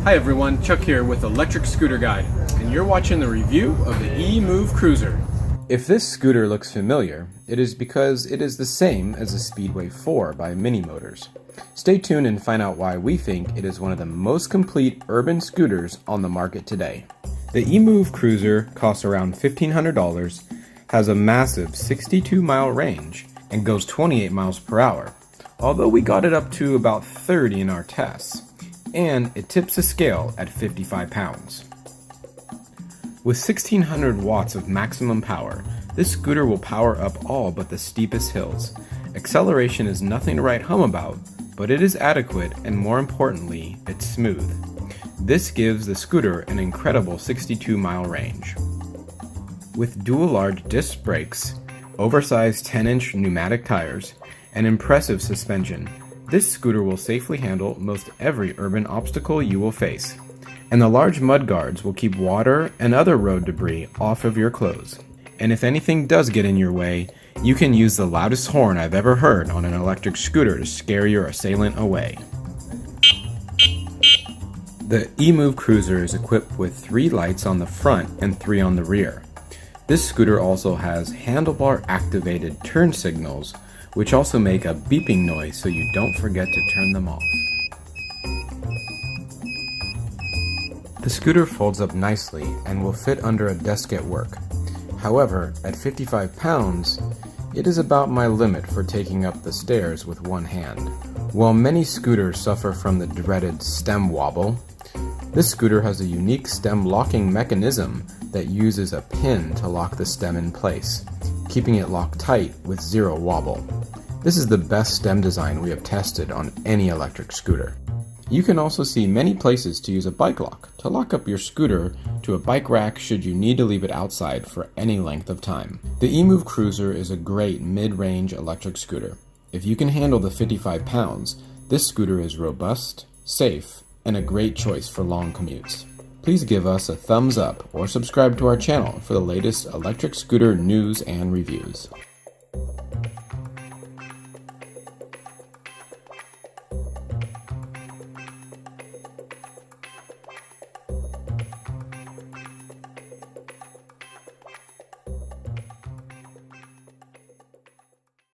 Hi everyone, Chuck here with Electric Scooter Guide, and you're watching the review of the Emove Cruiser. If this scooter looks familiar, it is because it is the same as the Speedway 4 by Mini Motors. Stay tuned and find out why we think it is one of the most complete urban scooters on the market today. The Emove Cruiser costs around $1,500, has a massive 62-mile range, and goes 28 miles per hour, although we got it up to about 30 in our tests. And it tips the scale at 55 pounds. With 1600 watts of maximum power, this scooter will power up all but the steepest hills. Acceleration is nothing to write home about, but it is adequate and more importantly, it's smooth. This gives the scooter an incredible 62-mile range. With dual large disc brakes, oversized 10-inch pneumatic tires, and impressive suspension, this scooter will safely handle most every urban obstacle you will face, and the large mud guards will keep water and other road debris off of your clothes. And if anything does get in your way, you can use the loudest horn I've ever heard on an electric scooter to scare your assailant away. The Emove Cruiser is equipped with 3 lights on the front and 3 on the rear. This scooter also has handlebar activated turn signals, which also make a beeping noise so you don't forget to turn them off. The scooter folds up nicely and will fit under a desk at work. However, at 55 pounds, it is about my limit for taking up the stairs with one hand. While many scooters suffer from the dreaded stem wobble, this scooter has a unique stem locking mechanism that uses a pin to lock the stem in place, keeping it locked tight with zero wobble. This is the best stem design we have tested on any electric scooter. You can also see many places to use a bike lock to lock up your scooter to a bike rack should you need to leave it outside for any length of time. The Emove Cruiser is a great mid-range electric scooter. If you can handle the 55 pounds, this scooter is robust, safe, and a great choice for long commutes. Please give us a thumbs up or subscribe to our channel for the latest electric scooter news and reviews.